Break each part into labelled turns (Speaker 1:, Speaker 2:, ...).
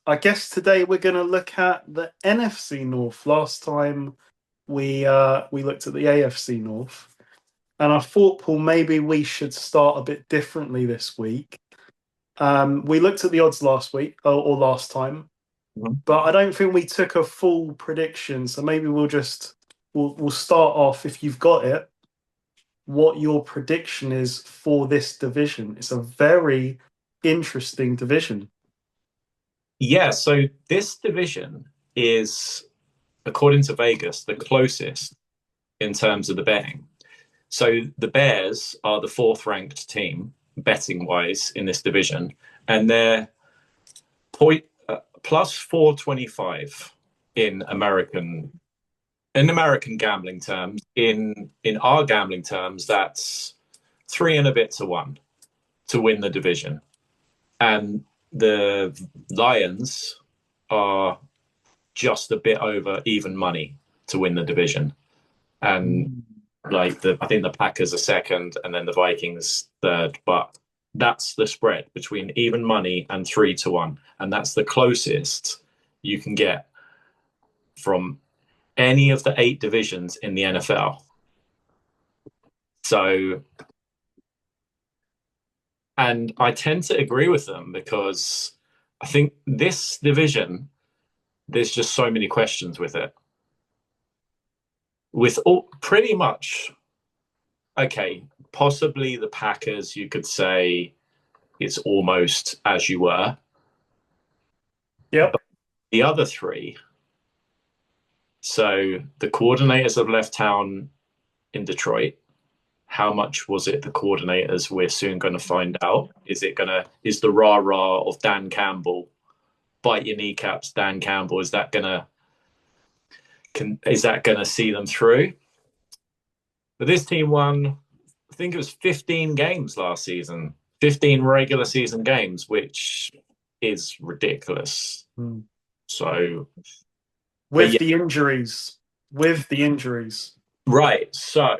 Speaker 1: I guess today we're going to look at the NFC North. Last time we looked at the AFC North, and I thought, Paul, maybe we should start a bit differently this week. We looked at the odds last week or last time,
Speaker 2: Mhm.
Speaker 1: but I don't think we took a full prediction. So maybe we'll start off if you've got it. What your prediction is for this division? It's a very interesting division.
Speaker 2: Yeah, so this division is, according to Vegas, the closest in terms of the betting. So the Bears are the fourth ranked team betting wise in this division, and they're point plus 425 in American gambling terms. In our gambling terms, that's three and a bit to one to win the division. And the Lions are just a bit over even money to win the division. And I think the Packers are second and then the Vikings third, but that's the spread between even money and 3 to 1. And that's the closest you can get from any of the 8 divisions in the NFL. So, and I tend to agree with them because I think this division, there's just so many questions with it. With all pretty much, okay, possibly the Packers, you could say it's almost as you were.
Speaker 1: Yep.
Speaker 2: But the other three, so the coordinators have left town in Detroit. How much was it the coordinators? We're soon going to find out. Is the rah-rah of Dan Campbell, bite your kneecaps, Dan Campbell, is that gonna see them through? But this team won, I think it was 15 games last season, 15 regular season games, which is ridiculous. So, but
Speaker 1: With
Speaker 2: yeah,
Speaker 1: the injuries, with the injuries.
Speaker 2: right. So,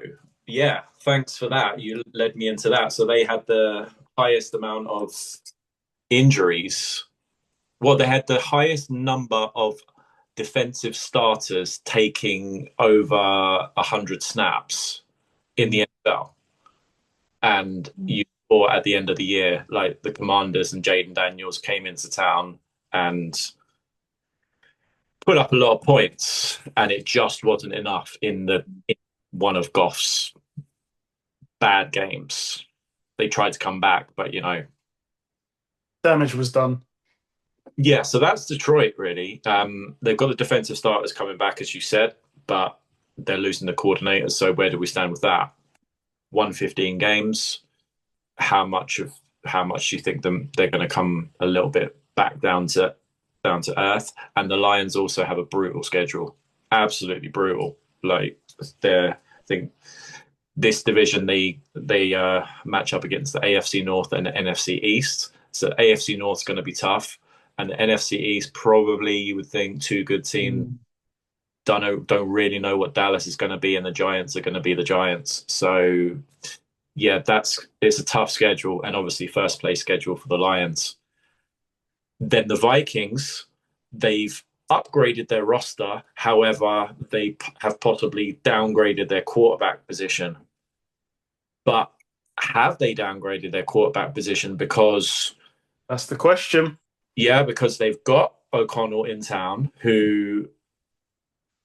Speaker 2: yeah, thanks for that. You led me into that. So they had the highest amount of injuries. Well, they had the highest number of defensive starters taking over 100 snaps in the NFL. And you saw at the end of the year, like the Commanders and Jaden Daniels came into town and put up a lot of points, and it just wasn't enough in one of Goff's bad games. They tried to come back, but
Speaker 1: Damage was done.
Speaker 2: yeah. So that's Detroit, really. They've got the defensive starters coming back, as you said, but they're losing the coordinators. So where do we stand with that? 115 games. How much do you think they're going to come a little bit back down to earth? And the Lions also have a brutal schedule, absolutely brutal. Like I think this division they match up against the AFC North and the NFC East. So AFC North's going to be tough, and the NFC East probably you would think two good teams. Don't really know what Dallas is going to be, and the Giants are going to be the Giants. So yeah, it's a tough schedule, and obviously first place schedule for the Lions. Then the Vikings, they've upgraded their roster. However, they have possibly downgraded their quarterback position. But have they downgraded their quarterback position? Because,
Speaker 1: That's the question.
Speaker 2: yeah, because they've got O'Connell in town who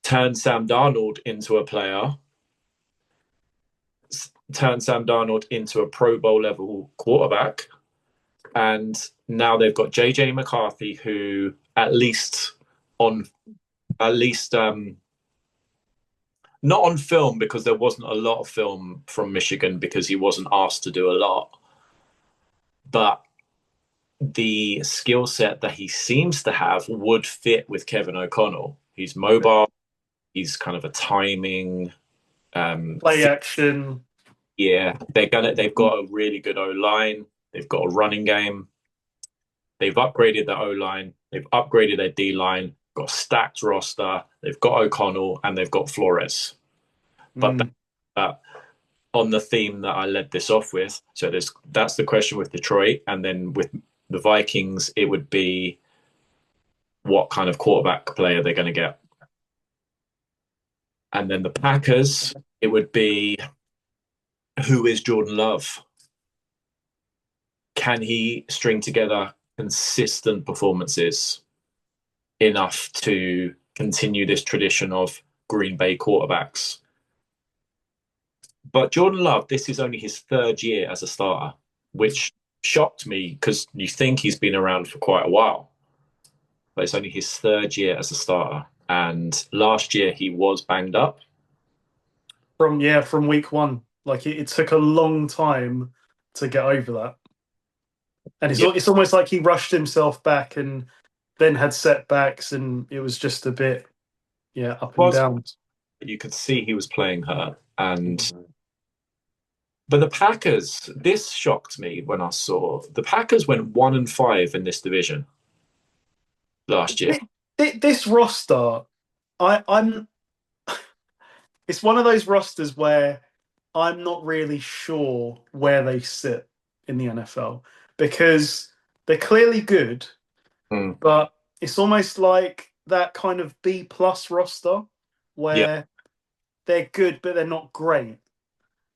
Speaker 2: turned Sam Darnold into a player, turned Sam Darnold into a Pro Bowl level quarterback. And now they've got JJ McCarthy, who on at least not on film because there wasn't a lot of film from Michigan because he wasn't asked to do a lot, but the skill set that he seems to have would fit with Kevin O'Connell. He's mobile. He's kind of a timing.
Speaker 1: Play action.
Speaker 2: Yeah, they've got a really good O line. They've got a running game. They've upgraded their O line. They've upgraded their D line. Got a stacked roster. They've got O'Connell and they've got Flores. But on the theme that I led this off with, so that's the question with Detroit, and then with the Vikings, it would be what kind of quarterback player they're going to get. And then the Packers, it would be, who is Jordan Love? Can he string together consistent performances enough to continue this tradition of Green Bay quarterbacks? But Jordan Love, this is only his third year as a starter, which shocked me because you think he's been around for quite a while. But it's only his third year as a starter. And last year he was banged up.
Speaker 1: From week one. Like it took a long time to get over that. And it's almost like he rushed himself back and then had setbacks, and it was just a bit, up and down.
Speaker 2: You could see he was playing hurt. But the Packers, this shocked me when I saw the Packers went 1-5 in this division last year.
Speaker 1: This roster, I'm. It's one of those rosters where I'm not really sure where they sit in the NFL because they're clearly good, but it's almost like that kind of B+ roster where they're good, but they're not great.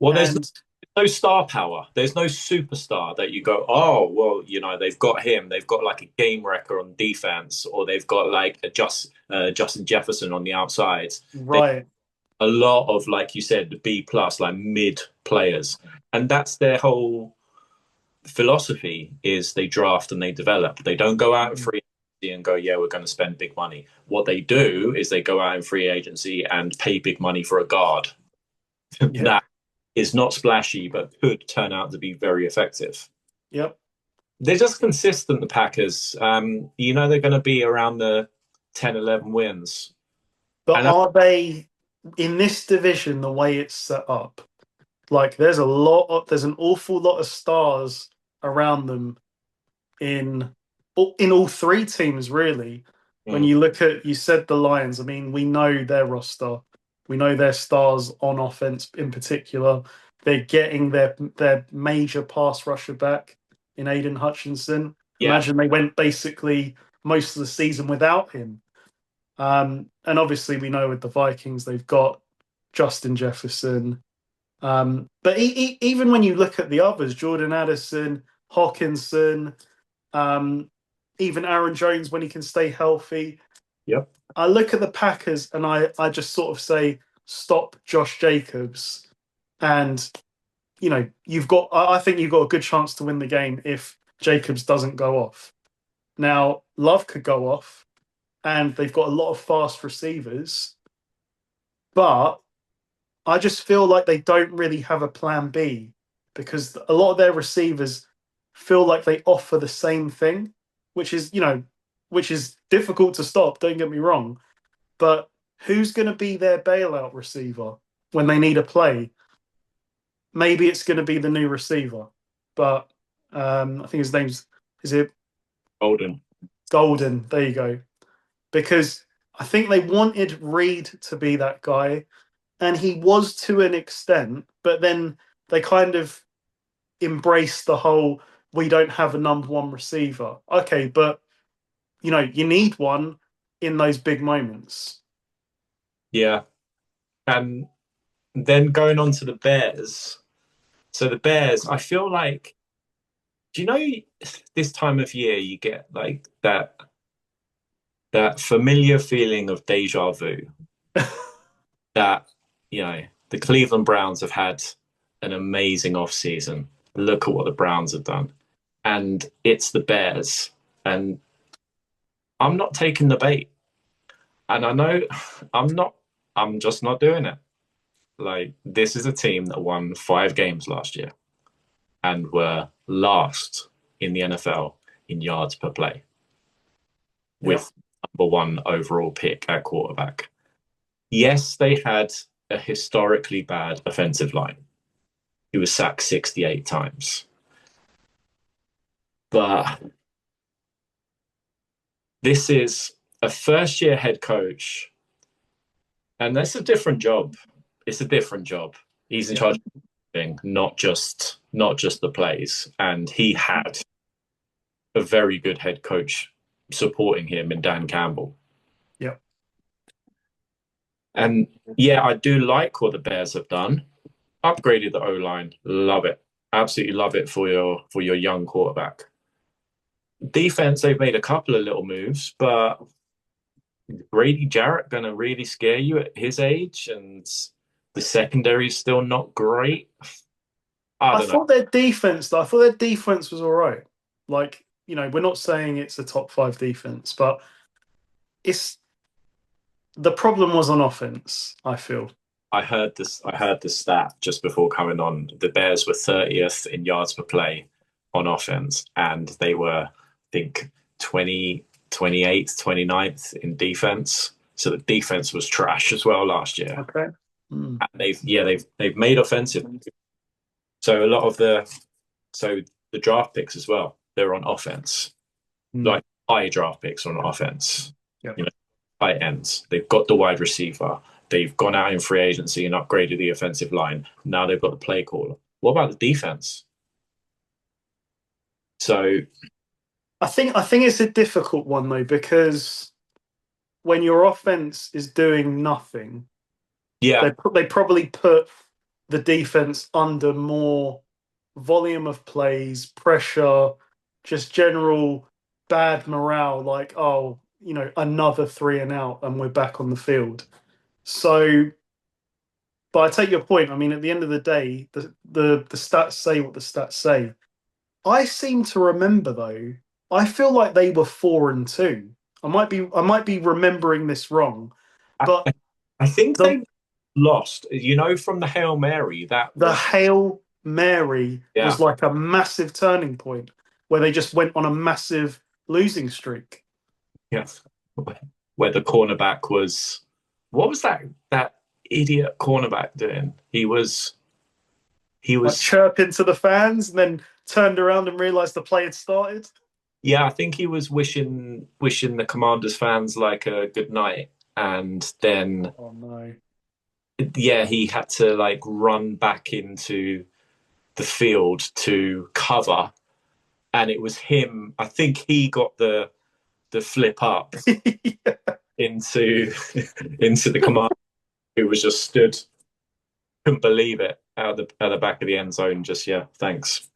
Speaker 2: Well, there's no star power. There's no superstar that you go, oh, well, they've got him. They've got like a game wrecker on defense, or they've got like a Justin Jefferson on the outside.
Speaker 1: Right.
Speaker 2: A lot of, like you said, the B+, like mid players. And that's their whole philosophy is they draft and they develop. They don't go out in free agency and go, yeah, we're going to spend big money. What they do is they go out in free agency and pay big money for a guard. That is not splashy, but could turn out to be very effective.
Speaker 1: Yep.
Speaker 2: They're just consistent, the Packers. They're going to be around the 10, 11 wins.
Speaker 1: But are they, in this division, the way it's set up, like there's an awful lot of stars around them in all three teams, really. When you look at, you said the Lions, I mean, we know their roster. We know their stars on offense in particular. They're getting their major pass rusher back in Aiden Hutchinson. Yeah. Imagine they went basically most of the season without him. And obviously we know with the Vikings, they've got Justin Jefferson. But even when you look at the others, Jordan Addison, Hawkinson, even Aaron Jones when he can stay healthy.
Speaker 2: Yep.
Speaker 1: I look at the Packers and I just sort of say, stop Josh Jacobs. And, I think you've got a good chance to win the game if Jacobs doesn't go off. Now, Love could go off, and they've got a lot of fast receivers. But I just feel like they don't really have a plan B because a lot of their receivers feel like they offer the same thing, which is difficult to stop, don't get me wrong. But who's going to be their bailout receiver when they need a play? Maybe it's going to be the new receiver. But I think his name's, is it?
Speaker 2: Golden.
Speaker 1: There you go. Because I think they wanted Reed to be that guy, and he was to an extent, but then they kind of embraced the whole, we don't have a number one receiver. Okay, but you need one in those big moments.
Speaker 2: Yeah. And then going on to the Bears. So the Bears, I feel like, this time of year you get like that familiar feeling of deja vu that, the Cleveland Browns have had an amazing offseason. Look at what the Browns have done. And it's the Bears. And I'm not taking the bait. And I know I'm just not doing it. Like, this is a team that won 5 games last year and were last in the NFL in yards per play with number 1 overall pick at quarterback. Yes, they had a historically bad offensive line. He was sacked 68 times. But this is a first-year head coach, and that's a different job. It's a different job. He's in charge of everything, not just the plays. And he had a very good head coach supporting him in Dan Campbell.
Speaker 1: Yep.
Speaker 2: And yeah, I do like what the Bears have done. Upgraded the O-line. Love it. Absolutely love it for your young quarterback. Defense, they've made a couple of little moves, but Grady Jarrett going to really scare you at his age, and the secondary is still not great. I
Speaker 1: I
Speaker 2: don't know.
Speaker 1: thought their defense, though, I thought their defense was all right. Like, we're not saying it's a top five defense, but it's the problem was on offense, I feel.
Speaker 2: I heard this. I heard the stat just before coming on. The Bears were 30th in yards per play on offense, and they were, I think, 28th, 29th in defense. So the defense was trash as well last year.
Speaker 1: Okay. Mm.
Speaker 2: And they've made offensive. So the draft picks as well, they're on offense. Like high draft picks on offense.
Speaker 1: Yep.
Speaker 2: Tight ends. They've got the wide receiver. They've gone out in free agency and upgraded the offensive line. Now they've got the play caller. What about the defense? So
Speaker 1: I think it's a difficult one though, because when your offense is doing nothing,
Speaker 2: yeah,
Speaker 1: they probably put the defense under more volume of plays, pressure, just general bad morale. Like, another 3 and out, and we're back on the field. So, but I take your point. I mean, at the end of the day, the stats say what the stats say. I seem to remember though. I feel like they were 4-2. I might be remembering this wrong, but
Speaker 2: I think they lost. From the Hail Mary
Speaker 1: the Hail Mary was like a massive turning point where they just went on a massive losing streak.
Speaker 2: Yes, where the cornerback was. What was that idiot cornerback doing? He was
Speaker 1: like chirping to the fans and then turned around and realized the play had started.
Speaker 2: Yeah, I think he was wishing the Commanders fans like a good night, and then
Speaker 1: oh no,
Speaker 2: yeah, he had to like run back into the field to cover, and it was him. I think he got the flip up
Speaker 1: yeah.
Speaker 2: into the Commander, who was just stood, couldn't believe it out the back of the end zone. Just thanks.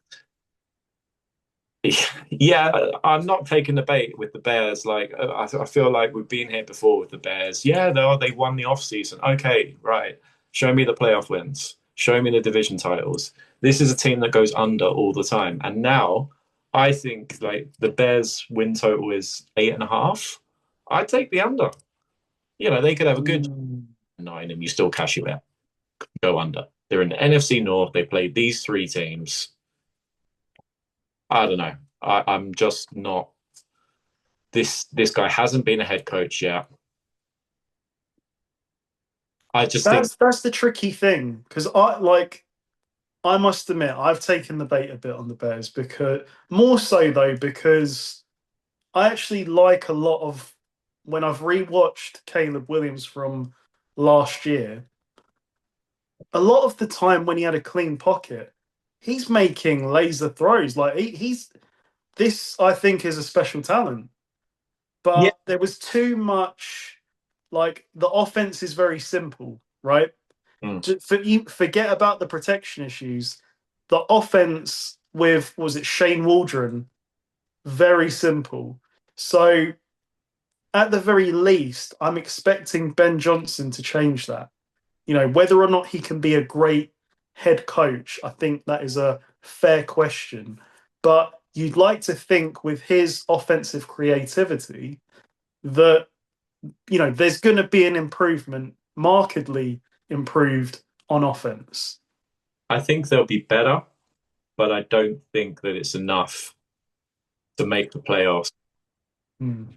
Speaker 2: Yeah, I'm not taking the bait with the Bears. Like, I feel like we've been here before with the Bears. Yeah, they won the offseason. Okay, right. Show me the playoff wins. Show me the division titles. This is a team that goes under all the time. And now I think like the Bears win total is 8.5. I take the under. They could have a good 9 and you still cash it out. Go under. They're in the NFC North. They played these 3 teams. I don't know. I'm just not. This guy hasn't been a head coach yet. I just think
Speaker 1: that's the tricky thing, because I must admit I've taken the bait a bit on the Bears, because more so though because I actually like a lot of when I've rewatched Caleb Williams from last year. A lot of the time when he had a clean pocket, he's making laser throws. Like he's this, I think, is a special talent. But there was too much. Like the offense is very simple, right? Forget about the protection issues. The offense was it Shane Waldron? Very simple. So at the very least, I'm expecting Ben Johnson to change that. Whether or not he can be a great head coach, I think that is a fair question. But you'd like to think with his offensive creativity that, there's going to be an improvement, markedly improved on offense.
Speaker 2: I think they'll be better, but I don't think that it's enough to make the playoffs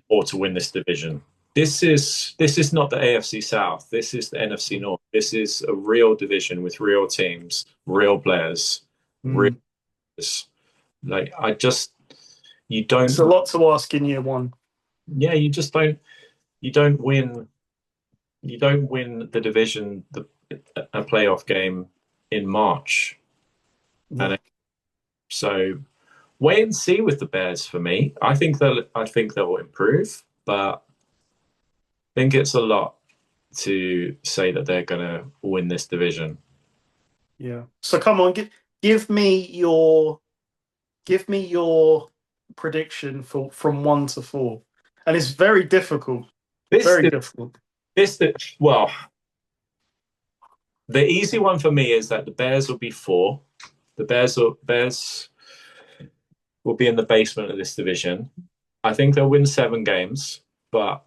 Speaker 2: or to win this division. This is not the AFC South. This is the NFC North. This is a real division with real teams, real players, real players. Like you don't.
Speaker 1: It's a lot to ask in year one.
Speaker 2: Yeah, you just don't. You don't win. You don't win the division, a playoff game in March, and so wait and see with the Bears for me. I think they'll improve, but I think it's a lot to say that they're going to win this division.
Speaker 1: Yeah. So come on, give me your prediction for from 1 to 4, and it's very difficult.
Speaker 2: This
Speaker 1: Very
Speaker 2: is
Speaker 1: difficult.
Speaker 2: well, the easy one for me is that the Bears will be 4. The Bears will be in the basement of this division. I think they'll win 7 games, and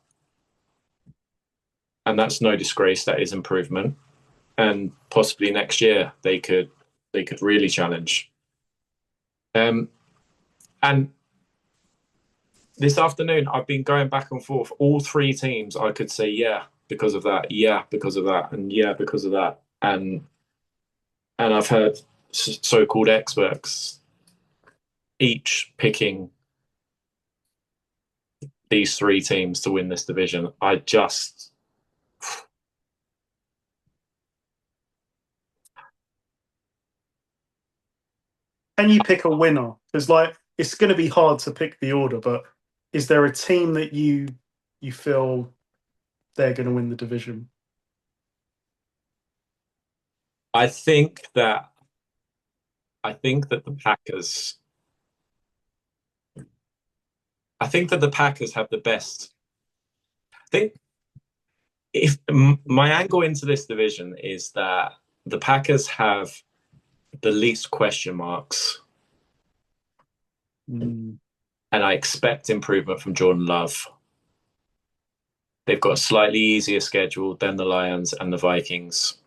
Speaker 2: that's no disgrace. That is improvement, and possibly next year they could really challenge. And this afternoon I've been going back and forth. All 3 teams I could say yeah because of that, yeah because of that, and yeah because of that, and I've heard so-called experts each picking these 3 teams to win this division.
Speaker 1: Can you pick a winner? Because like it's going to be hard to pick the order, but is there a team that you feel they're going to win the division?
Speaker 2: I think that the Packers. I think that the Packers have the best. I think if my angle into this division is that the Packers have the least question marks,
Speaker 1: Mm.
Speaker 2: and I expect improvement from Jordan Love. They've got a slightly easier schedule than the Lions and the Vikings.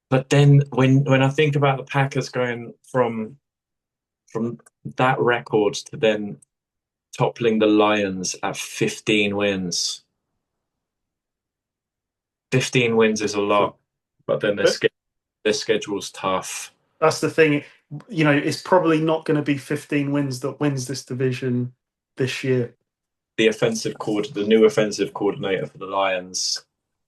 Speaker 2: But then when I think about the Packers going from that record to then toppling the Lions at 15 wins. 15 wins is a lot, but then their schedule's tough.
Speaker 1: That's the thing. You know, it's probably not going to be 15 wins that wins this division this year.
Speaker 2: The new offensive coordinator for the Lions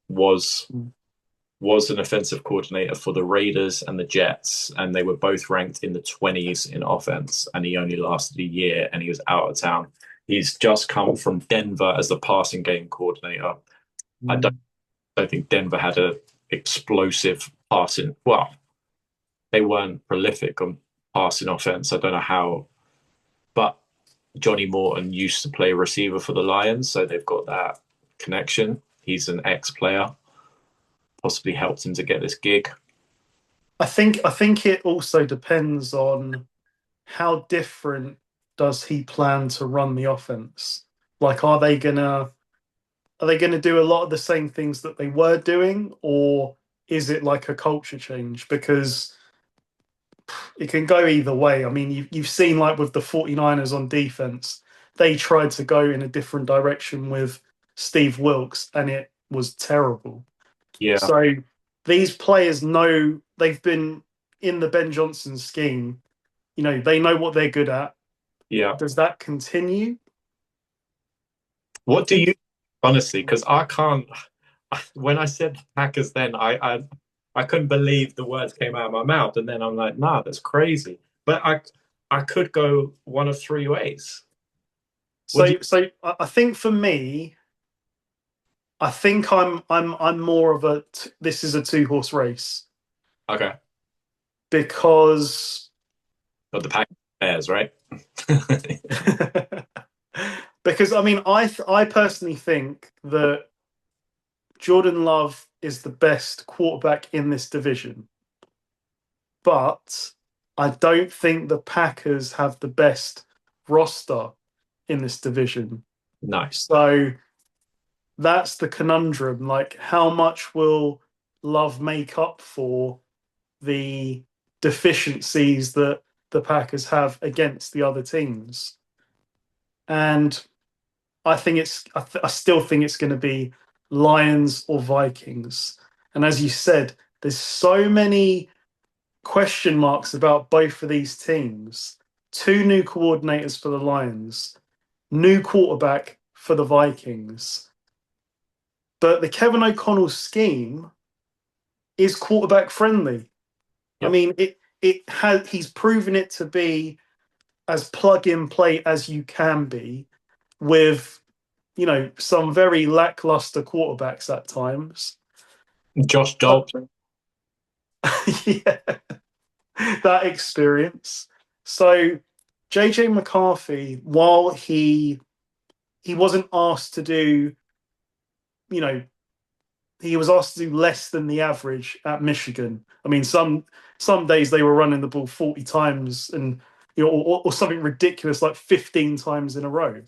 Speaker 2: was an offensive coordinator for the Raiders and the Jets, and they were both ranked in the 20s in offense, and he only lasted a year and he was out of town. He's just come from Denver as the passing game coordinator. I don't think Denver had a explosive passing. Well, they weren't prolific on passing offense. I don't know how, but Johnny Morton used to play receiver for the Lions, so they've got that connection. He's an ex-player, possibly helped him to get this gig.
Speaker 1: I think it also depends on how different does he plan to run the offense. Like, are they gonna do a lot of the same things that they were doing, or is it like a culture change? Because it can go either way. I mean, you've seen like with the 49ers on defense, they tried to go in a different direction with Steve Wilks, and it was terrible.
Speaker 2: Yeah.
Speaker 1: So these players know they've been in the Ben Johnson scheme. You know, they know what they're good at.
Speaker 2: Yeah.
Speaker 1: Does that continue?
Speaker 2: What do you honestly? Because I can't. When I said Packers, then I couldn't believe the words came out of my mouth, and then I'm like, nah, that's crazy. But I could go one of 3 ways.
Speaker 1: So I think for me, I think I'm more of a this is a 2-horse race.
Speaker 2: Okay.
Speaker 1: Because
Speaker 2: But the Packers Bears, right?
Speaker 1: Because I mean, I personally think that Jordan Love is the best quarterback in this division, but I don't think the Packers have the best roster in this division.
Speaker 2: Nice.
Speaker 1: So that's the conundrum. Like, how much will Love make up for the deficiencies that the Packers have against the other teams? And I think I still think it's going to be Lions or Vikings. And as you said, there's so many question marks about both of these teams. 2 new coordinators for the Lions, new quarterback for the Vikings. But the Kevin O'Connell scheme is quarterback friendly.
Speaker 2: Yep.
Speaker 1: I mean, he's proven it to be as plug and play as you can be with, some very lackluster quarterbacks at times.
Speaker 2: Josh Dobbs.
Speaker 1: Yeah, that experience. So JJ McCarthy, while he wasn't asked to do, he was asked to do less than the average at Michigan. I mean, some days they were running the ball 40 times and or something ridiculous like 15 times in a row.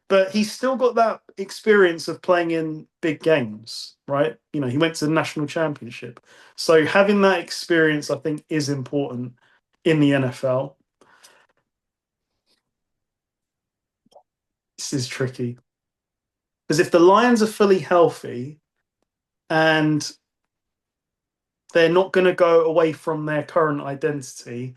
Speaker 1: But he's still got that experience of playing in big games, right? He went to the national championship. So having that experience, I think, is important in the NFL. This is tricky. Because if the Lions are fully healthy and they're not going to go away from their current identity,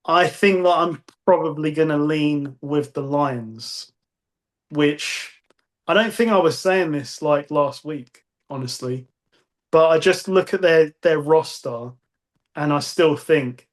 Speaker 1: I think that I'm probably going to lean with the Lions, which I don't think I was saying this like last week, honestly. But I just look at their roster and I still think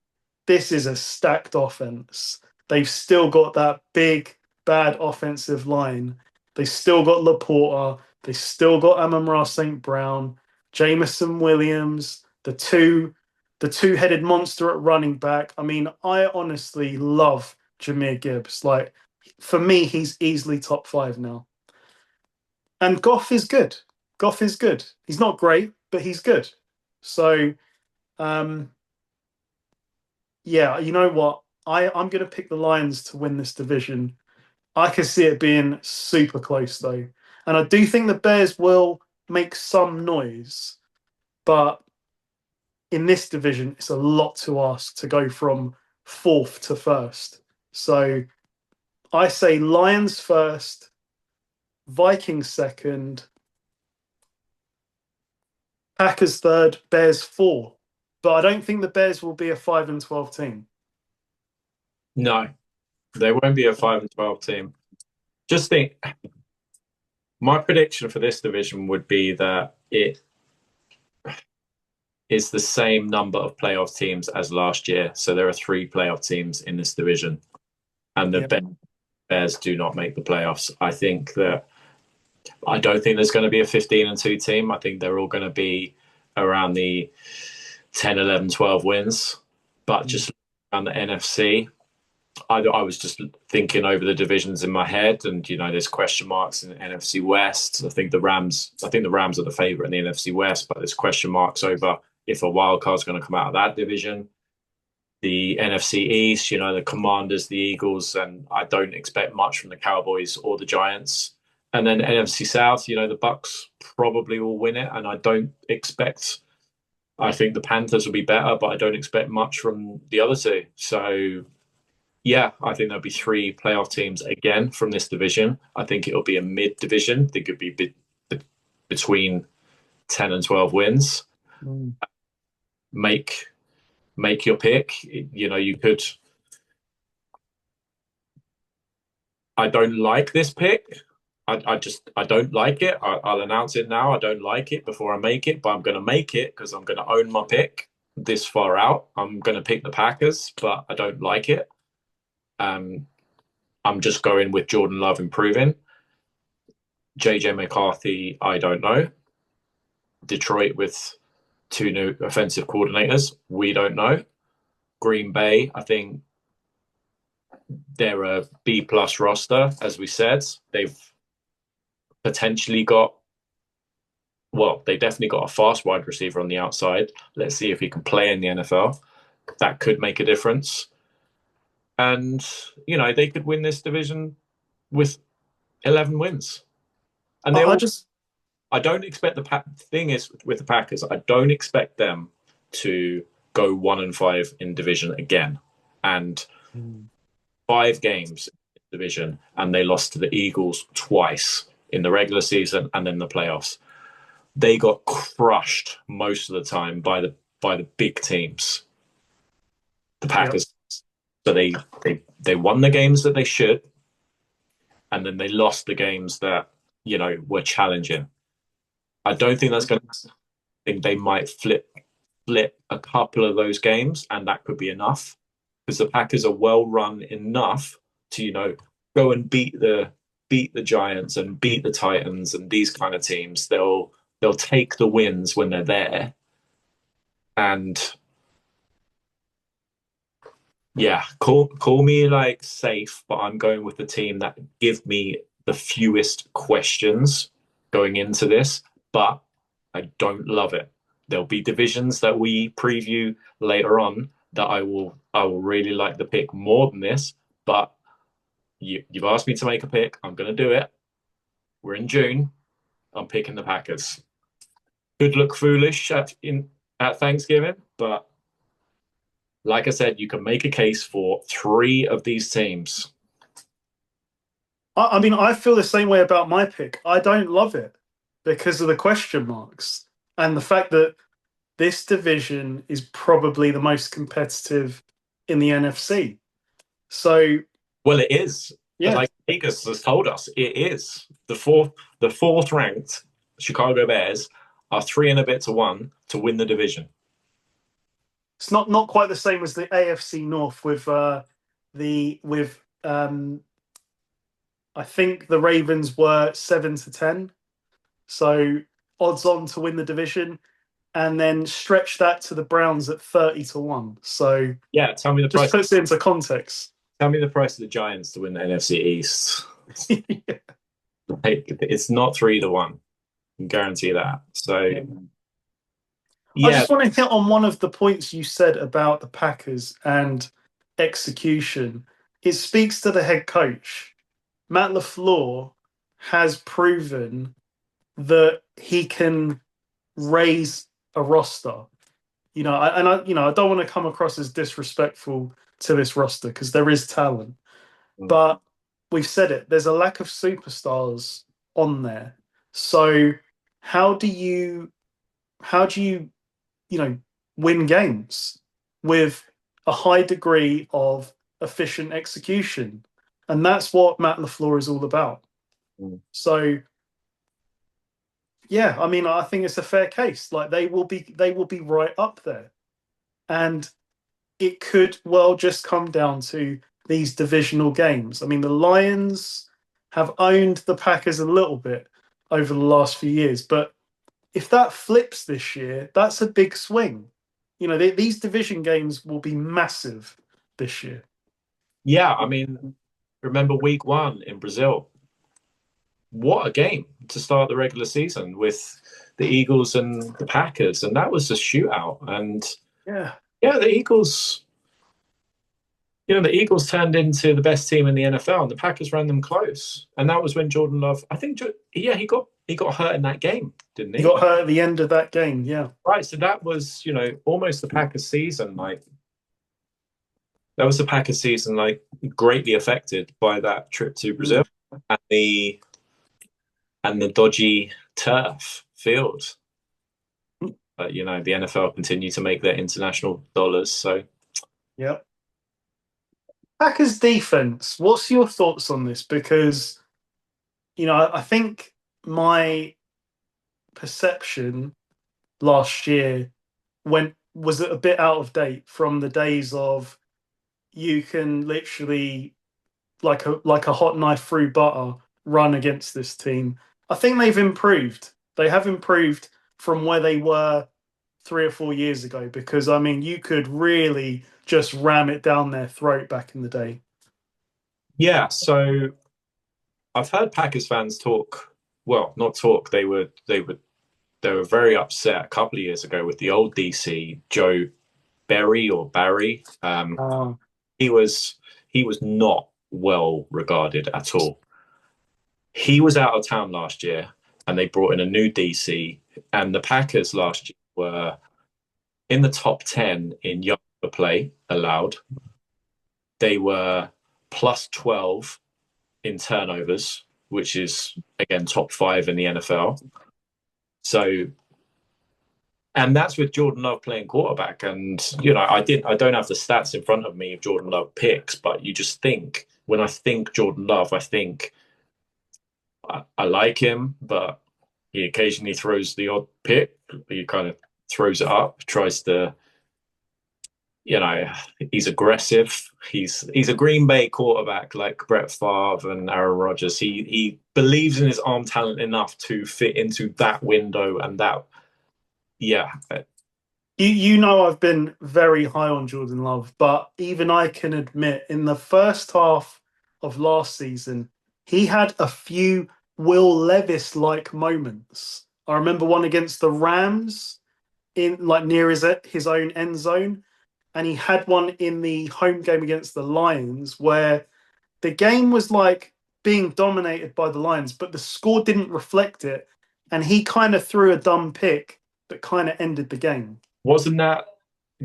Speaker 1: this is a stacked offense. They've still got that big, bad offensive line. They still got LaPorta. They still got Amon-Ra St. Brown, Jameson Williams, the two-headed monster at running back. I mean, I honestly love Jahmyr Gibbs. Like, for me, he's easily top 5 now. And Goff is good. Goff is good. He's not great, but he's good. So, yeah, you know what? I'm going to pick the Lions to win this division. I can see it being super close, though. And I do think the Bears will make some noise. But in this division, it's a lot to ask to go from 4th to 1st. So I say Lions first, Vikings second, Packers third, Bears 4. But I don't think the Bears will be a 5-12 team.
Speaker 2: No, they won't be a 5-12 team. Just think, my prediction for this division would be that it is the same number of playoff teams as last year. So there are 3 playoff teams in this division, and the Bears do not make the playoffs. I don't think there's going to be a 15-2 team. I think they're all going to be around the 10, 11, 12 wins. But just around the NFC, I was just thinking over the divisions in my head, and there's question marks in the NFC West. I think the Rams are the favorite in the NFC West, but there's question marks over if a wild card's going to come out of that division. The NFC East, the Commanders, the Eagles, and I don't expect much from the Cowboys or the Giants. And then NFC South, the Bucks probably will win it, and I think the Panthers will be better, but I don't expect much from the other two. So, yeah, I think there'll be 3 playoff teams again from this division. I think it'll be a mid-division. I think it'll be between 10 and 12 wins. Make your pick. You could. I don't like this pick. I don't like it. I'll announce it now. I don't like it before I make it, but I'm going to make it because I'm going to own my pick this far out. I'm going to pick the Packers, but I don't like it. I'm just going with Jordan Love improving. JJ McCarthy, I don't know. Detroit with 2 new offensive coordinators, we don't know. Green Bay, I think they're a B+ roster, as we said. They've potentially they definitely got a fast wide receiver on the outside. Let's see if he can play in the NFL. That could make a difference. And, they could win this division with 11 wins. And I don't expect the thing is with the Packers, I don't expect them to go 1-5 in division again. And 5 games in division, and they lost to the Eagles twice in the regular season and then the playoffs. They got crushed most of the time by the big teams. The Packers. Yep. So they won the games that they should, and then they lost the games that were challenging. I don't think that's going to. I think they might flip flip a couple of those games, and that could be enough because the Packers are well run enough to, go and beat the Giants and beat the Titans and these kind of teams. They'll take the wins when they're there. And yeah, call me like safe, but I'm going with the team that give me the fewest questions going into this, but I don't love it. There'll be divisions that we preview later on that I will really like the pick more than this, but you've asked me to make a pick. I'm going to do it. We're in June. I'm picking the Packers. Could look foolish at Thanksgiving, but like I said, you can make a case for 3 of these teams.
Speaker 1: I mean, I feel the same way about my pick. I don't love it because of the question marks and the fact that this division is probably the most competitive in the NFC. So,
Speaker 2: well, it is.
Speaker 1: Yeah,
Speaker 2: like Vegas has told us, it is. The fourth ranked Chicago Bears are 3 and a bit to 1 to win the division.
Speaker 1: It's not quite the same as the AFC North with I think the Ravens were 7-10, so odds on to win the division, and then stretch that to the Browns at 30-1. So
Speaker 2: yeah, tell me the price.
Speaker 1: Just puts it into context.
Speaker 2: Tell me the price of the Giants to win the NFC East.
Speaker 1: Yeah.
Speaker 2: It's not 3-1. I can guarantee that. So, yeah.
Speaker 1: I just want to hit on one of the points you said about the Packers and execution. It speaks to the head coach. Matt LaFleur has proven that he can raise a roster. I don't want to come across as disrespectful to this roster because there is talent. But we've said it, there's a lack of superstars on there. So how do you win games with a high degree of efficient execution? And that's what Matt LaFleur is all about. So yeah, I mean, I think it's a fair case. Like they will be right up there. And it could well just come down to these divisional games. I mean, the Lions have owned the Packers a little bit over the last few years, but if that flips this year, that's a big swing. These division games will be massive this year.
Speaker 2: Yeah, I mean, remember week 1 in Brazil? What a game to start the regular season with the Eagles and the Packers, and that was a shootout. And the Eagles, the Eagles turned into the best team in the NFL, and the Packers ran them close. And that was when Jordan Love, I think, he got hurt in that game, didn't he?
Speaker 1: He got hurt at the end of that game, yeah.
Speaker 2: Right, so that was, almost the Packers season. That was the Packers season, greatly affected by that trip to Brazil and the dodgy turf field. But, the NFL continue to make their international dollars, so.
Speaker 1: Yep. Packers defense, what's your thoughts on this? Because, I think my perception last year was a bit out of date from the days of you can literally, like a hot knife through butter, run against this team. I think they've improved. They have improved from where they were 3 or 4 years ago, because I mean, you could really just ram it down their throat back in the day.
Speaker 2: Yeah, so I've heard Packers fans talk. Well, not talk. They were very upset a couple of years ago with the old DC, Joe Barry. He was not well regarded at all. He was out of town last year, and they brought in a new DC. And the Packers last year were in the top 10 in yards per play allowed. They were plus 12 in turnovers, which is, again, top 5 in the NFL. So, and that's with Jordan Love playing quarterback. And, I don't have the stats in front of me of Jordan Love picks, but you just think, when I think Jordan Love, I think I like him, but he occasionally throws the odd pick. You kind of throws it up, tries to, you know, he's aggressive. He's a Green Bay quarterback like Brett Favre and Aaron Rodgers. He believes in his arm talent enough to fit into that window and that. Yeah,
Speaker 1: You know I've been very high on Jordan Love, but even I can admit in the first half of last season, he had a few Will Levis like moments. I remember one against the Rams in like near his own end zone, and he had one in the home game against the Lions where the game was like being dominated by the Lions, but the score didn't reflect it, and he kind of threw a dumb pick that kind of ended the game.
Speaker 2: wasn't that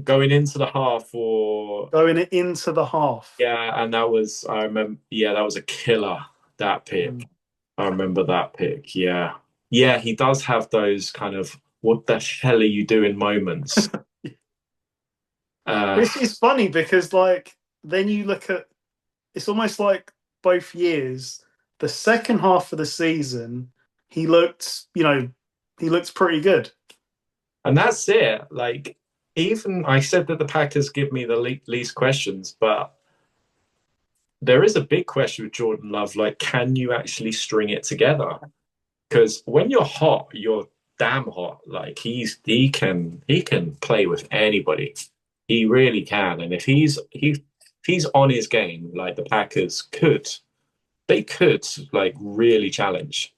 Speaker 2: going into the half or
Speaker 1: Going into the half.
Speaker 2: yeah, and that was I remember. Yeah, that was a killer. That pick.
Speaker 1: Mm.
Speaker 2: I remember that pick. Yeah, yeah, he does have those kind of what the hell are you doing moments. Uh,
Speaker 1: It's funny because like then you look at it's almost like both years. The second half of the season, he looked pretty good.
Speaker 2: and that's it. Like even I said that the Packers give me the least questions, but there is a big question with Jordan Love. Like, can you actually string it together? Because when you're hot, you're damn hot. Like he can play with anybody. He really can. And if he's on his game, like the Packers could like really challenge.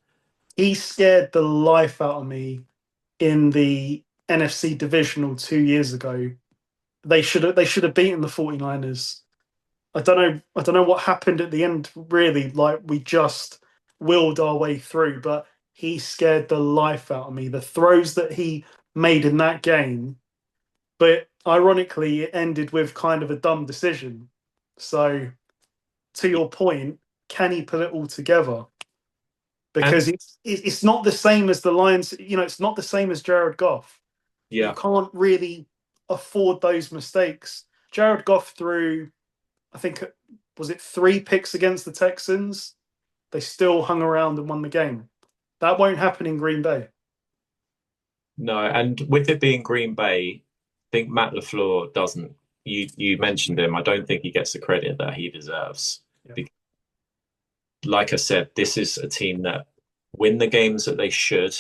Speaker 1: He scared the life out of me in the NFC divisional 2 years ago. They should have beaten the 49ers. I don't know what happened at the end really. Like we just willed our way through, but he scared the life out of me. The throws that he made in that game, but ironically it ended with kind of a dumb decision. So to your point, can he put it all together?
Speaker 2: And
Speaker 1: Because it's not the same as the Lions. It's not the same as Jared Goff. You
Speaker 2: yeah,
Speaker 1: can't really afford those mistakes. Jared Goff threw, I think, was it 3 picks against the Texans? They still hung around and won the game. That won't happen in Green Bay.
Speaker 2: no, and with it being Green Bay, I think Matt LaFleur doesn't. You mentioned him. I don't think he gets the credit that he deserves.
Speaker 1: Yeah.
Speaker 2: Because, like I said, this is a team that win the games that they should,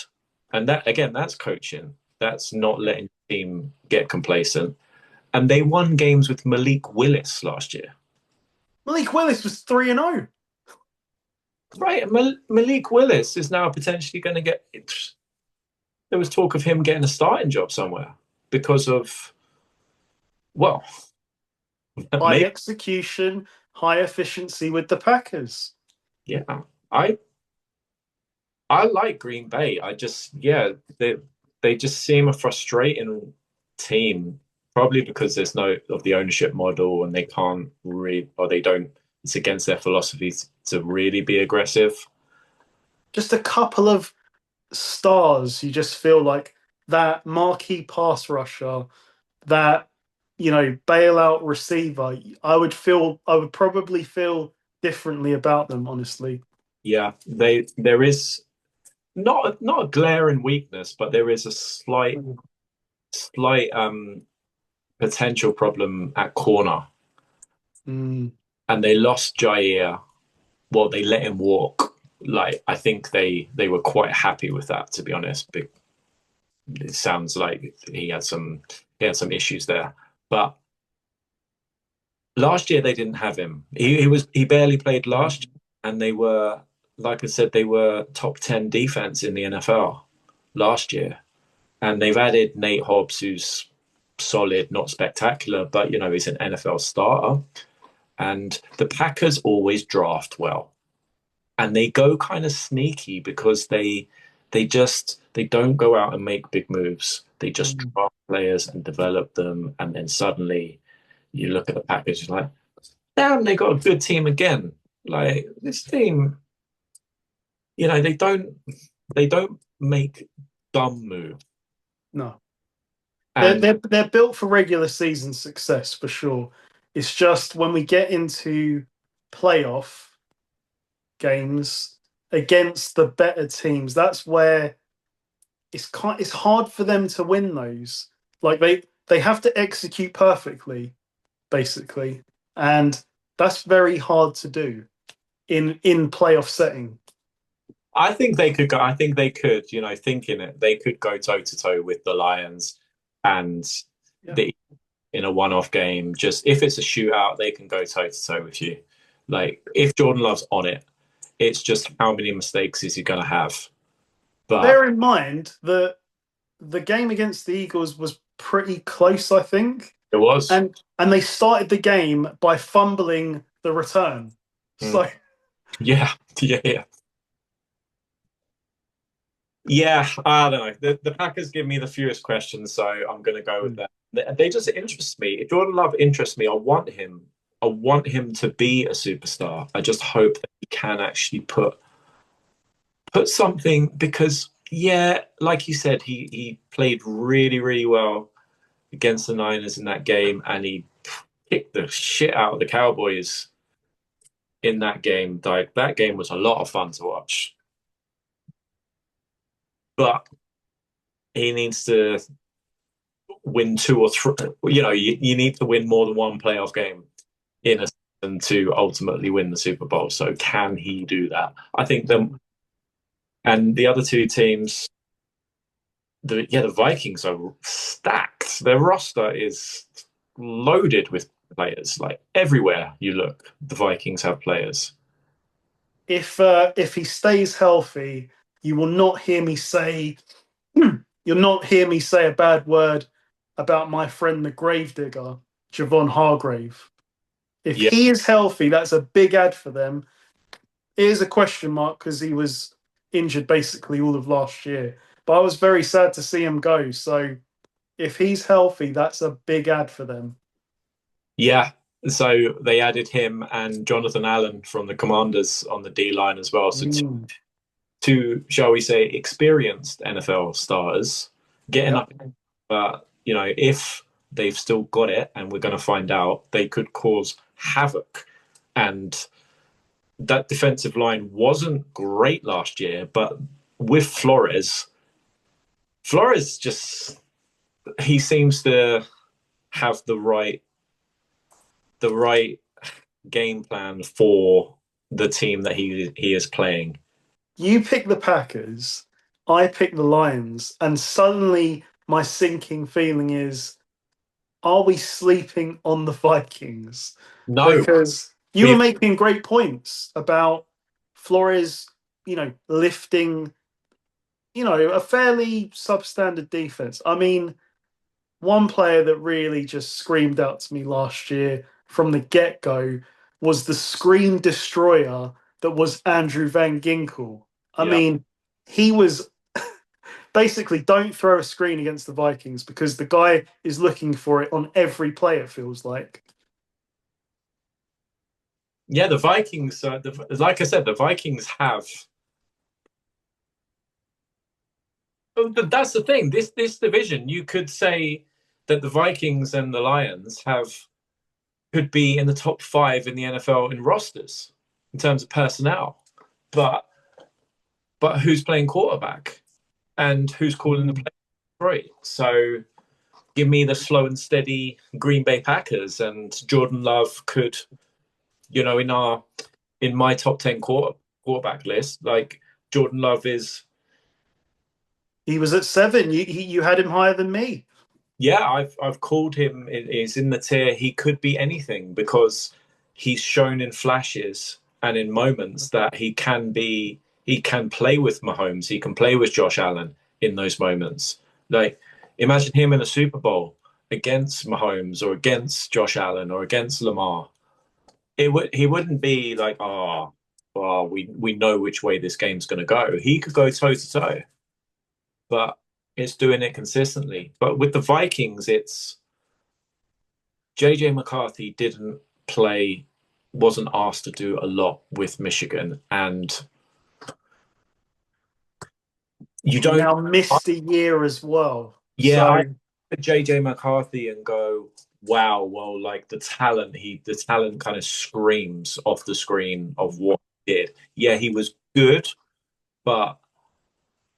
Speaker 2: and that again, that's coaching. That's not letting the team get complacent. And they won games with Malik Willis last year.
Speaker 1: Malik Willis was 3-0.
Speaker 2: Right, Malik Willis is now potentially going to get. There was talk of him getting a starting job somewhere because of, well,
Speaker 1: High
Speaker 2: maybe,
Speaker 1: execution, high efficiency with the Packers.
Speaker 2: yeah. I I like Green Bay. I just, yeah, they just seem a frustrating team, probably because there's no of the ownership model and they can't really, or they don't. It's against their philosophy to really be aggressive.
Speaker 1: Just a couple of stars. You just feel like that marquee pass rusher, that bailout receiver. I would probably feel differently about them, honestly.
Speaker 2: Yeah, there is not a glaring weakness, but there is a slight potential problem at corner,
Speaker 1: Mm.
Speaker 2: and they lost Jair. Well, they let him walk. Like I think they were quite happy with that, to be honest. It sounds like he had some issues there, but last year they didn't have him. He barely played last year, and they were like I said they were top 10 defense in the NFL last year, and they've added Nate Hobbs, who's solid, not spectacular, but he's an NFL starter. And the Packers always draft well, and they go kind of sneaky because they don't go out and make big moves. They just
Speaker 1: Mm.
Speaker 2: draft players and develop them, and then suddenly you look at the Packers, you're like, damn, they got a good team again. Like this team, they don't make dumb moves.
Speaker 1: No, they're,
Speaker 2: And
Speaker 1: they're they're built for regular season success for sure. It's just when we get into playoff games against the better teams, that's where it's hard for them to win those. Like they have to execute perfectly, basically, and that's very hard to do in playoff setting.
Speaker 2: I think they could go. I think they could. Thinking it, they could go toe to toe with the Lions, and
Speaker 1: Yeah.
Speaker 2: the in a one-off game. Just if it's a shootout, they can go toe to toe with you. Like if Jordan Love's on it, it's just how many mistakes is he going to have? But
Speaker 1: Bear in mind that the game against the Eagles was pretty close, I think,
Speaker 2: it was.
Speaker 1: and they started the game by fumbling the return. So
Speaker 2: Yeah, yeah. Yeah, I don't know. The Packers give me the fewest questions, so I'm going to go with that. They just interest me. If Jordan Love interests me, I want him. I want him to be a superstar. I just hope that he can actually put something because, yeah, like you said, he played really, really well against the Niners in that game, and he kicked the shit out of the Cowboys in that game. Like that game was a lot of fun to watch. But he needs to win two or three. You need to win more than one playoff game in a season to ultimately win the Super Bowl. So can he do that? I think them and the other two teams. The Vikings are stacked. Their roster is loaded with players. Like everywhere you look, the Vikings have players.
Speaker 1: if he stays healthy, you will not hear me say you'll not hear me say a bad word about my friend the Gravedigger, Javon Hargrave. If
Speaker 2: Yeah,
Speaker 1: he is healthy, that's a big ad for them. It is a question mark because he was injured basically all of last year. But I was very sad to see him go. So if he's healthy, that's a big ad for them.
Speaker 2: yeah. So they added him and Jonathan Allen from the Commanders on the D line as well. So
Speaker 1: Mm.
Speaker 2: two, shall we say, experienced NFL starters getting
Speaker 1: Yep.
Speaker 2: up. But if they've still got it, and we're going to find out, they could cause havoc. And that defensive line wasn't great last year, but with Flores just he seems to have the right game plan for the team that he is playing.
Speaker 1: You pick the Packers, I pick the Lions, and suddenly my sinking feeling is, are we sleeping on the Vikings?
Speaker 2: No,
Speaker 1: Because you were
Speaker 2: we've
Speaker 1: making great points about Flores, lifting, a fairly substandard defense. I mean, one player that really just screamed out to me last year from the get-go was the screen destroyer that was Andrew Van Ginkel. I
Speaker 2: yeah.
Speaker 1: mean, he was basically don't throw a screen against the Vikings because the guy is looking for it on every play, it feels like.
Speaker 2: Yeah, the Vikings. Like I said, the Vikings have. That's the thing. This division, you could say that the Vikings and the Lions could be in the top 5 in the NFL in rosters in terms of personnel, but who's playing quarterback and who's calling the play? Right. So give me the slow and steady Green Bay Packers, and Jordan Love could, in my top 10 quarterback list, like Jordan Love is.
Speaker 1: He was at 7. You had him higher than me.
Speaker 2: Yeah, I've called him. He's in the tier. He could be anything because he's shown in flashes and in moments that he can be. He can play with Mahomes. He can play with Josh Allen in those moments. Like imagine him in a Super Bowl against Mahomes or against Josh Allen or against Lamar. He wouldn't be like, we know which way this game's going to go. He could go toe to toe, but it's doing it consistently. But with the Vikings, it's JJ McCarthy didn't play, wasn't asked to do a lot with Michigan, and you
Speaker 1: He
Speaker 2: don't.
Speaker 1: now missed a year as well.
Speaker 2: Yeah, I
Speaker 1: So
Speaker 2: look at JJ McCarthy and go, wow, well, like the talent kind of screams off the screen of what he did. Yeah, he was good, but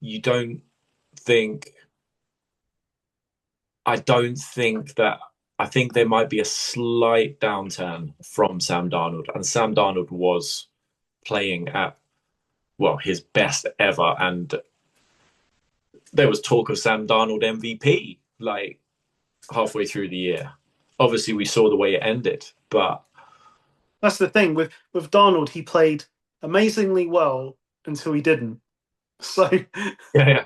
Speaker 2: you don't think I don't think that I think there might be a slight downturn from Sam Darnold. And Sam Darnold was playing at his best ever. And there was talk of Sam Darnold MVP like halfway through the year. Obviously we saw the way it ended, but
Speaker 1: That's the thing with Darnold. He played amazingly well until he didn't. So
Speaker 2: yeah.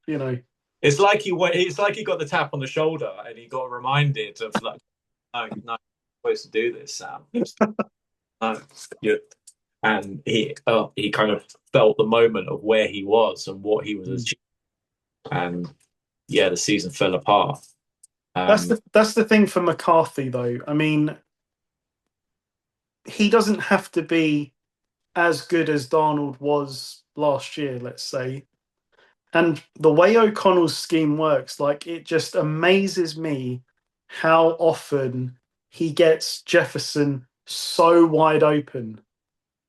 Speaker 1: you know,
Speaker 2: It's like he got the tap on the shoulder and he got reminded of like, no, you're supposed to do this, Sam. No, and he kind of felt the moment of where he was and what he was achieving, and the season fell apart.
Speaker 1: That's the thing for McCarthy, though. I mean, he doesn't have to be as good as Darnold was last year, let's say. And the way O'Connell's scheme works, like, it just amazes me how often he gets Jefferson so wide open.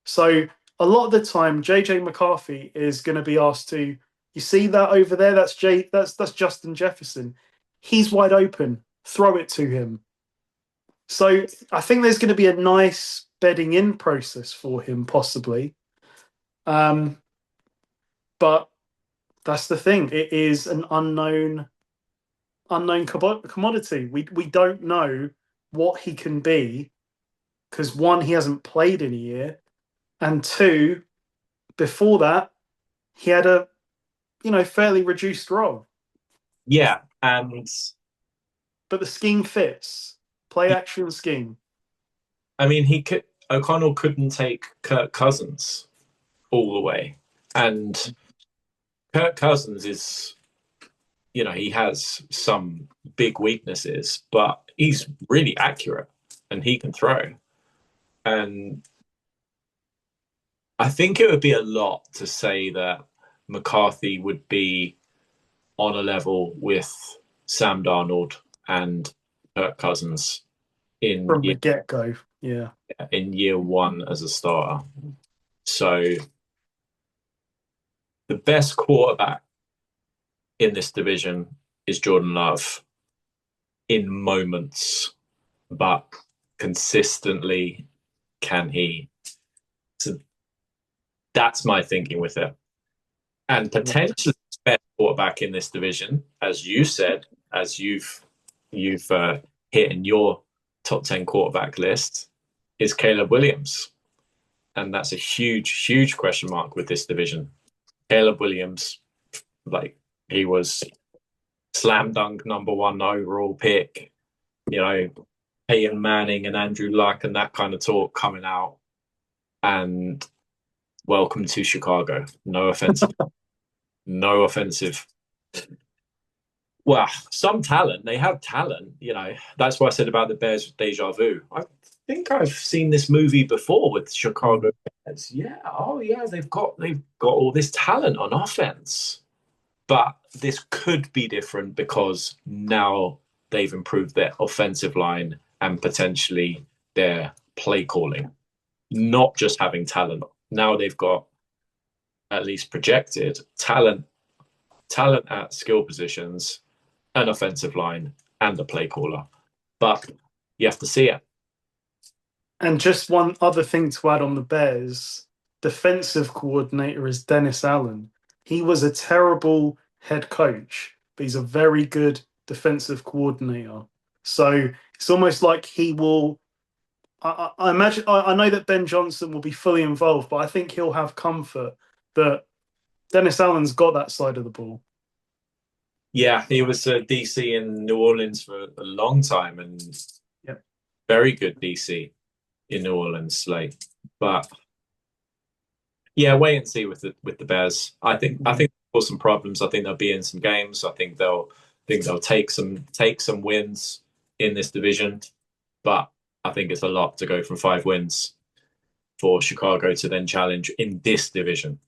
Speaker 1: So a lot of the time, JJ McCarthy is going to be asked to, you see that over there? That's Justin Jefferson. He's wide open. Throw it to him. So I think there's going to be a nice bedding in process for him, possibly. But that's the thing. It is an unknown commodity. We don't know what he can be because, one, he hasn't played in a year, and two, before that, he had a fairly reduced role.
Speaker 2: Yeah,
Speaker 1: but the scheme fits. Play action scheme.
Speaker 2: I mean, O'Connell couldn't take Kirk Cousins all the way, and Kirk Cousins is, he has some big weaknesses, but he's really accurate and he can throw. And I think it would be a lot to say that McCarthy would be on a level with Sam Darnold and Kirk Cousins
Speaker 1: from the get-go. Yeah.
Speaker 2: In year one as a starter. So the best quarterback in this division is Jordan Love in moments, but consistently, can he? So that's my thinking with it. And potentially the best quarterback in this division, as you said, as you've hit in your top 10 quarterback list, is Caleb Williams. And that's a huge, huge question mark with this division. Caleb Williams, he was slam dunk #1 overall pick, Peyton Manning and Andrew Luck and that kind of talk coming out. And welcome to Chicago. No offensive. No offensive. Well, some talent. They have talent, That's what I said about the Bears deja vu. I think I've seen this movie before with Chicago Bears. Yeah. Oh, yeah. They've got all this talent on offense. But this could be different because now they've improved their offensive line and potentially their play calling. Not just having talent. Now they've got, at least projected, talent at skill positions, an offensive line, and a play caller. But you have to see it.
Speaker 1: And just one other thing to add on the Bears, defensive coordinator is Dennis Allen. He was a terrible head coach, but he's a very good defensive coordinator. So it's almost like he will. I imagine. I know that Ben Johnson will be fully involved, but I think he'll have comfort that Dennis Allen's got that side of the ball.
Speaker 2: Yeah, he was a DC in New Orleans for a long time, and very good DC in New Orleans. But yeah, wait and see with the Bears. I think for some problems. I think they'll be in some games. I think they'll take some wins in this division, but I think it's a lot to go from 5 wins for Chicago to then challenge in this division.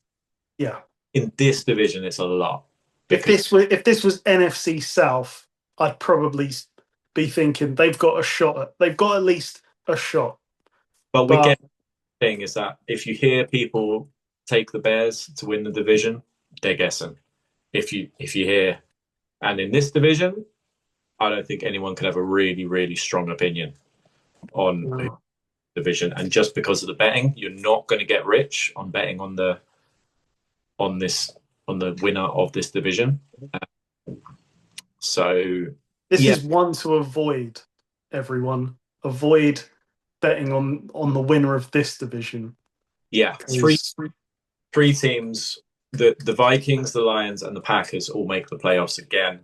Speaker 1: Yeah,
Speaker 2: in this division, it's a lot.
Speaker 1: If this was NFC South, I'd probably be thinking they've got a shot. They've got at least a shot.
Speaker 2: But we get the thing is that if you hear people take the Bears to win the division, they're guessing. if you hear. And in this division, I don't think anyone can have a really, really strong opinion on
Speaker 1: No.
Speaker 2: division. And just because of the betting, you're not going to get rich on betting on the winner of this division. So
Speaker 1: This
Speaker 2: yeah,
Speaker 1: is one to avoid, everyone. Avoid betting on the winner of this division.
Speaker 2: yeah,
Speaker 1: Because
Speaker 2: three teams. The Vikings, the Lions, and the Packers all make the playoffs again.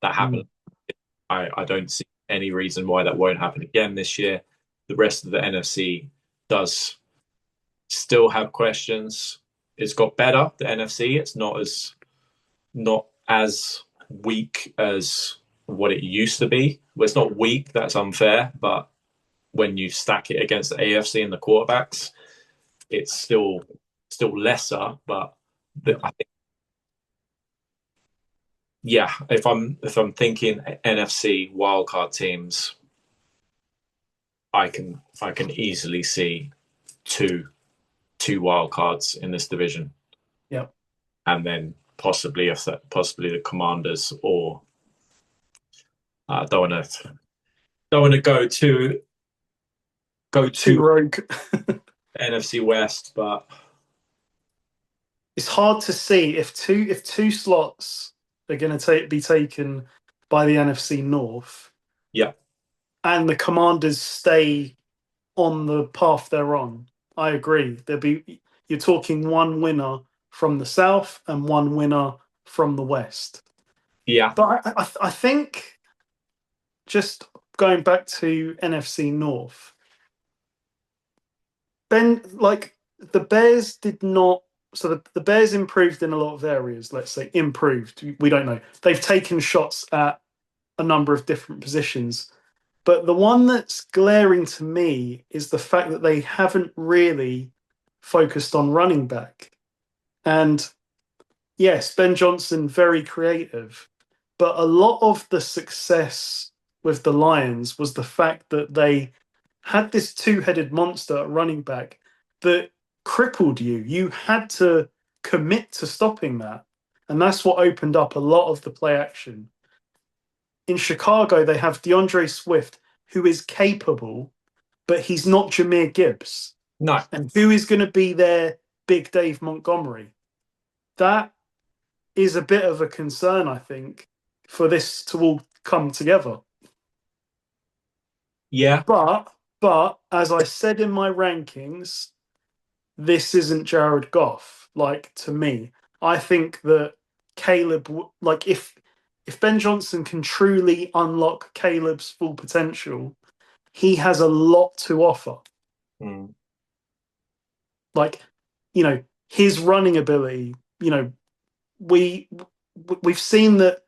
Speaker 2: That happened. I don't see any reason why that won't happen again this year. The rest of the NFC does still have questions. It's got better, the NFC. It's not as weak as what it used to be. Well, it's not weak, that's unfair, but when you stack it against the AFC and the quarterbacks, it's still lesser, but I think, yeah, if I'm thinking NFC wildcard teams, I can easily see two wildcards in this division.
Speaker 1: Yep.
Speaker 2: And then possibly the Commanders, or don't want to go too
Speaker 1: rogue.
Speaker 2: NFC West, but
Speaker 1: It's hard to see if two slots are going to be taken by the NFC North.
Speaker 2: yeah,
Speaker 1: and the Commanders stay on the path they're on. I agree. You're talking one winner from the South and one winner from the West.
Speaker 2: yeah,
Speaker 1: But I think, just going back to NFC North, the Bears did not. So the Bears improved in a lot of areas. Let's say improved. We don't know. They've taken shots at a number of different positions. But the one that's glaring to me is the fact that they haven't really focused on running back. And yes, Ben Johnson, very creative. But a lot of the success with the Lions was the fact that they had this two-headed monster at running back that crippled you. You had to commit to stopping that. And that's what opened up a lot of the play action. In Chicago, they have DeAndre Swift, who is capable, but he's not Jahmyr Gibbs.
Speaker 2: no,
Speaker 1: And who is going to be their big Dave Montgomery? That is a bit of a concern, I think, for this to all come together.
Speaker 2: yeah,
Speaker 1: But as I said in my rankings, this isn't Jared Goff. Like, to me, I think that Caleb, like, if Ben Johnson can truly unlock Caleb's full potential, he has a lot to offer. Like, his running ability, we've seen that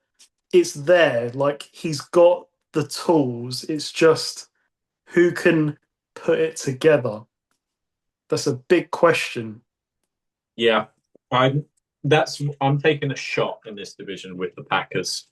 Speaker 1: it's there. Like, he's got the tools. It's just who can put it together. That's a big question.
Speaker 2: yeah. I'm taking a shot in this division with the Packers.